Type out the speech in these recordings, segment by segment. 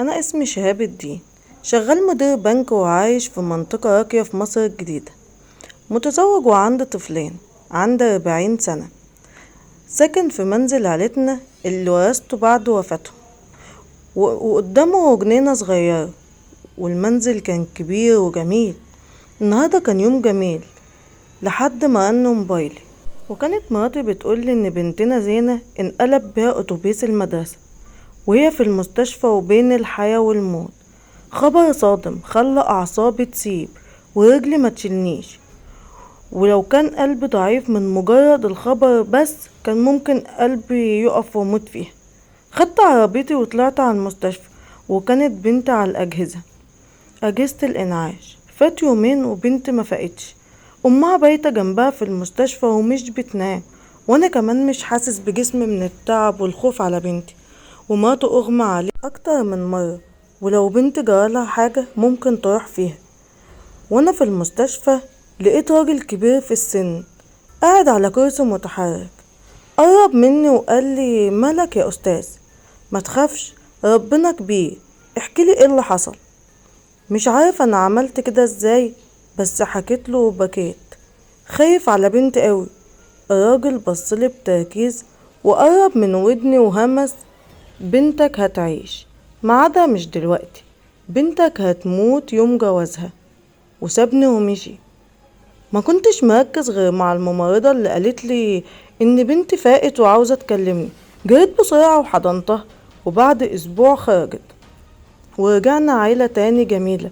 أنا اسمي شهاب الدين، شغال مدير بنك وعايش في منطقة راقية في مصر الجديدة. متزوج وعندي طفلين، عندي 40 سنة. ساكن في منزل عيلتنا اللي ورثته بعد وفاتهم، وقدامه جنينة صغيرة، والمنزل كان كبير وجميل. النهاردة كان يوم جميل لحد ما رن موبايلي، وكانت مراتي بتقولي ان بنتنا زينة انقلب بيها اتوبيس المدرسة وهي في المستشفى وبين الحياة والموت. خبر صادم خلى اعصابي تسيب ورجلي ما تشيلنيش، ولو كان قلبي ضعيف من مجرد الخبر بس كان ممكن قلبي يقف واموت فيها. خدت عربيتي وطلعت على المستشفى، وكانت بنتي على أجهزة الإنعاش. فات يومين وبنتي ما فاقتش، أمها بايتة جنبها في المستشفى ومش بتنام، وأنا كمان مش حاسس بجسمي من التعب والخوف على بنتي. ومراته أغمى عليه أكتر من مرة، ولو بنتي جرالها حاجة ممكن تروح فيها. وأنا في المستشفى لقيت راجل كبير في السن قاعد على كرسي متحرك، قرب مني وقال لي: مالك يا أستاذ؟ ما تخافش، ربنا كبير، احكيلي ايه اللي حصل. مش عارف انا عملت كده ازاي، بس حكيت له وبكيت، خايف على بنتي قوي. الراجل بصلي بتركيز وقرب من ودني وهمس: بنتك هتعيش، ميعادها مش دلوقتي، بنتك هتموت يوم جوازها. وسابني ومشي. ما كنتش مركز غير مع الممرضة اللي قالت لي ان بنتي فاقت وعاوزة تكلمني. جريت بسرعة وحضنتها، وبعد اسبوع خرجت ورجعنا عيلة تاني جميلة.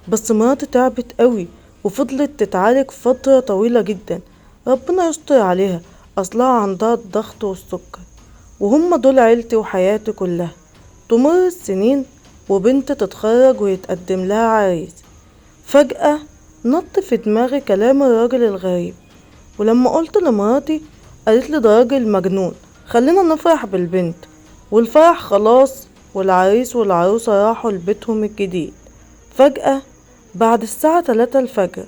بس مراتي تعبت قوي وفضلت تتعالج فترة طويلة جدا. ربنا يستر عليها، اصلها عندها الضغط والسكر، وهم دول عيلتي وحياتي كلها. تمر السنين وبنت تتخرج ويتقدم لها عريس. فجأة نط في دماغي كلام الراجل الغريب، ولما قلت لمراتي قالت لي: ده راجل مجنون، خلينا نفرح بالبنت. والفرح خلاص، والعريس والعروسة راحوا لبيتهم الجديد. فجأة بعد الساعة 3 الفجر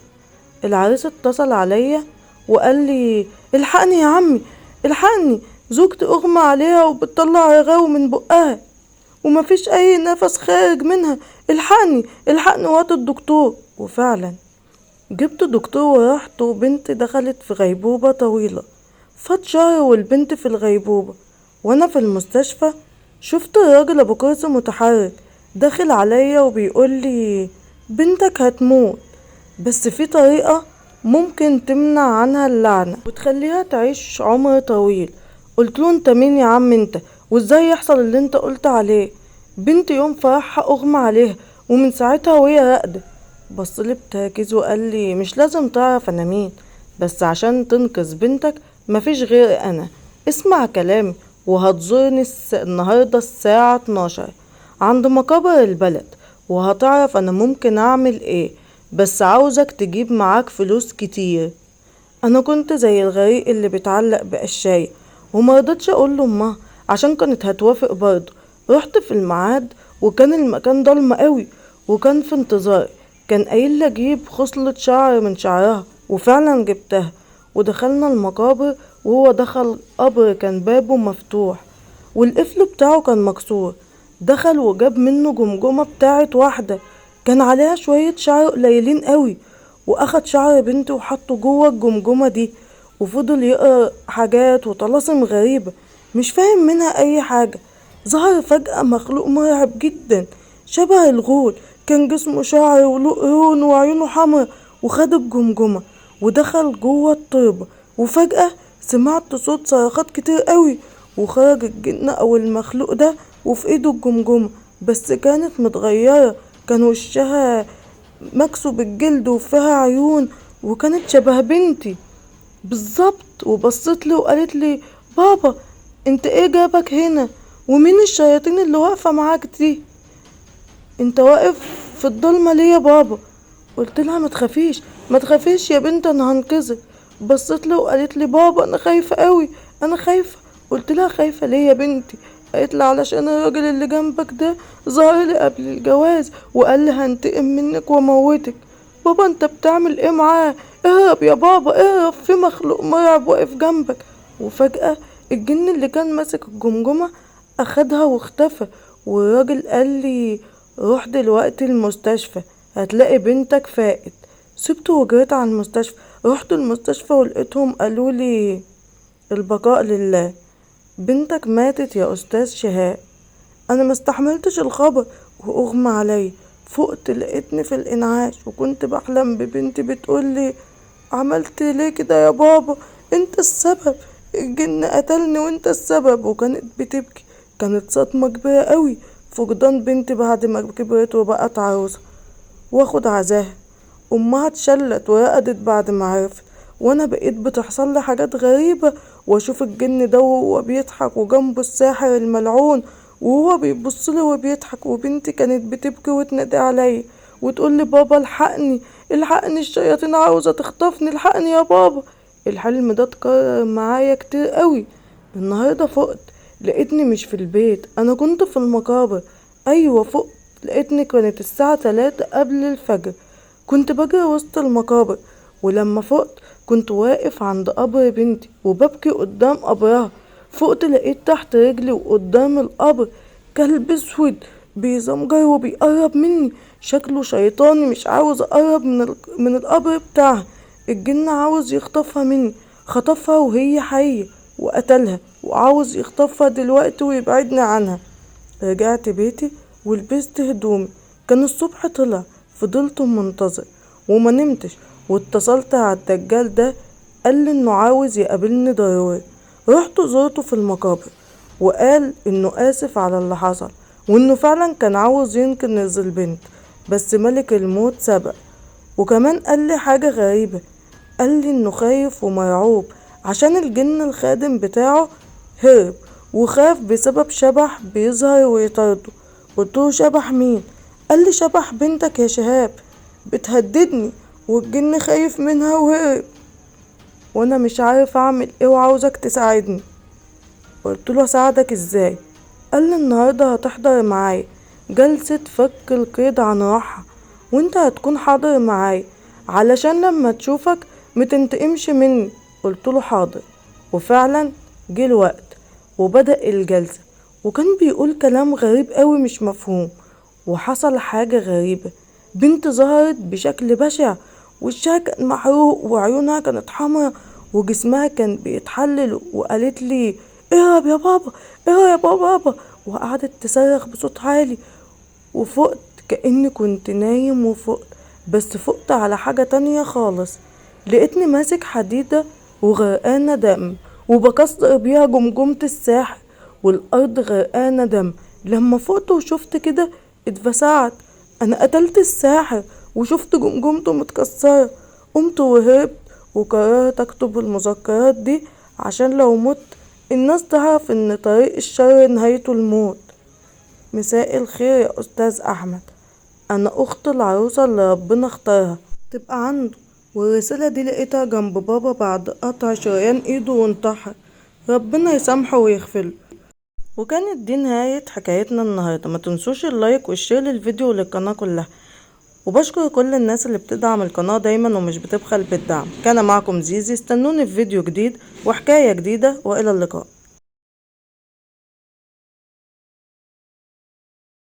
العريس اتصل عليا وقال لي: الحقني يا عمي، الحقني، زوجتي اغمى عليها وبتطلع رغاوي من بقها ومفيش اي نفس خارج منها، الحقني الحقني وقت الدكتور. وفعلا جبت دكتور ورحت، وبنتي دخلت في غيبوبة طويلة. فات شهر والبنت في الغيبوبة، وانا في المستشفى شفت الراجل ابو كرسي متحرك داخل عليا وبيقولي: بنتك هتموت، بس في طريقة ممكن تمنع عنها اللعنة وتخليها تعيش عمر طويل. قلت له: انت مين يا عم انت؟ وازاي يحصل اللي انت قلت عليه؟ بنتي يوم فرحها اغمى عليها، ومن ساعتها وهي راقدة. بصلي بتركيز وقال لي: مش لازم تعرف انا مين، بس عشان تنقذ بنتك مفيش غيري انا. اسمع كلامي وهتزورني النهاردة الساعة 12 عند مقابر البلد، وهتعرف انا ممكن اعمل ايه، بس عاوزك تجيب معاك فلوس كتير. انا كنت زي الغريق اللي بيتعلق بقشاية، ومرضتش اقول لامها عشان كانت هتوافق برضه. رحت في الميعاد وكان المكان ضلمة قوي، وكان في انتظار كان قايل لي اجيب خصلة شعر من شعرها، وفعلا جبتها. ودخلنا المقابر، وهو دخل قبر كان بابه مفتوح والقفل بتاعه كان مكسور. دخل وجاب منه جمجمة بتاعت واحدة كان عليها شوية شعر قليلين قوي، واخد شعر بنتي وحطه جوه الجمجمة دي، وفضل يقرا حاجات وطلاسم غريبة مش فاهم منها اي حاجة. ظهر فجأة مخلوق مرعب جدا شبه الغول، كان جسمه شعر وله قرون وعيونه حمرا، وخد الجمجمة ودخل جوه التربة. وفجأة سمعت صوت صرخات كتير قوي، وخرج الجن او المخلوق ده وفي ايده الجمجمة، بس كانت متغيرة، كان وشها مكسو بالجلد وفيها عيون، وكانت شبه بنتي بالظبط. وبصت لي وقالت لي: بابا، انت ايه جابك هنا؟ ومين الشياطين اللي واقفة معاك دي؟ انت واقف في الضلمة ليه يا بابا؟ قلت لها: ما تخافيش، ما تخافيش يا بنت، انا هنقذك. بصت لي وقالت لي: بابا، انا خايفة قوي، انا خايفة. قلت لها: خايفة ليه يا بنتي؟ قالت لي: علشان الراجل اللي جنبك ده ظهر لي قبل الجواز وقال لي هنتقم منك واموتك. بابا، انت بتعمل ايه معاه؟ اهرب يا بابا، اهرب، في مخلوق مرعب واقف جنبك. وفجأة الجن اللي كان ماسك الجمجمة اخدها واختفى، والراجل قال لي روح دلوقتي المستشفى هتلاقي بنتك فاقت. سبته وجريت على المستشفى. رحت المستشفى ولقيتهم قالوا لي البقاء لله، بنتك ماتت يا استاذ شهاب. انا ما استحملتش الخبر واغمى علي. فقت لقيتني في الانعاش وكنت بحلم ببنتي بتقولي عملت ليه كده يا بابا؟ انت السبب، الجن قتلني وانت السبب. وكانت بتبكي. كانت صدمة كبيرة قوي فقدان بنتي بعد ما كبرت وبقت عروسة واخد عزاها. امها اتشلت ورقدت بعد ما عرفت، وانا بقيت بتحصل لي حاجات غريبة واشوف الجن ده وهو بيضحك وجنبه الساحر الملعون وهو بيبص لي وبيضحك. وبنتي كانت بتبكي وتنادي عليا وتقول لي بابا الحقني الحقني الشياطين عاوزة تخطفني الحقني يا بابا. الحلم ده اتكرر معايا كتير قوي. النهارده فقت لقيتني مش في البيت، انا كنت في المقابر. ايوه فقت لقيتني كانت الساعة 3 قبل الفجر. كنت بجري وسط المقابر، ولما فقت كنت واقف عند قبر بنتي وببكي قدام قبرها. فقت لقيت تحت رجلي وقدام القبر كلب اسود بيزمجر وبيقرب مني، شكله شيطاني مش عاوز اقرب من القبر بتاعها. الجن عاوز يخطفها مني، خطفها وهي حية وقتلها وعاوز يخطفها دلوقتي ويبعدني عنها. رجعت بيتي ولبست هدومي. كان الصبح طلع، فضلت منتظر وما نمتش، واتصلت على الدجال ده قال لي انه عاوز يقابلني ضروري. رحت زرته في المقابر وقال انه اسف على اللي حصل وانه فعلا كان عاوز ينقذ البنت بس ملك الموت سبق. وكمان قال لي حاجة غريبة، قال لي انه خايف ومرعوب عشان الجن الخادم بتاعه هرب وخاف بسبب شبح بيظهر ويطارده. قلتله شبح مين؟ قال لي شبح بنتك يا شهاب، بتهددني والجن خايف منها وهرب وانا مش عارف اعمل ايه وعاوزك تساعدني. قلتله اساعدك ازاي؟ قال لي النهارده هتحضر معايا جلسة فك القيد عن راحة وانت هتكون حاضر معايا علشان لما تشوفك متنتقمش مني. قلتله حاضر. وفعلا جه الوقت وبدأ الجلسة، وكان بيقول كلام غريب قوي مش مفهوم. وحصل حاجة غريبة، بنت ظهرت بشكل بشع، وشها كان محروق وعيونها كانت حمرا وجسمها كان بيتحلل. وقالت لي اهرب يا بابا اهرب يا بابا، وقعدت تصرخ بصوت عالي. وفقت كأني كنت نايم وفقت، بس فقت على حاجة تانية خالص. لقيتني ماسك حديدة وغرقانة دم وبكسر بيها جمجمة الساحر والأرض غرقانة دم. لما فقت وشفت كده اتفزعت، أنا قتلت الساحر وشفت جمجمته متكسرة. قمت وهربت وقررت أكتب المذكرات دي عشان لو مت الناس تعرف إن طريق الشر نهايته الموت. مساء الخير يا أستاذ أحمد، أنا أخت العروسة اللي ربنا اختارها تبقى عنده، والرسالة دي لقيتها جنب بابا بعد قطع شريان ايده وانتحر، ربنا يسامحه ويغفره. وكانت دي نهاية حكايتنا النهاردة. ما تنسوش اللايك والشير للفيديو وللقناة كلها، وبشكر كل الناس اللي بتدعم القناة دايما ومش بتبخل بالدعم. كان معكم زيزي، استنوني في فيديو جديد وحكاية جديدة، وإلى اللقاء.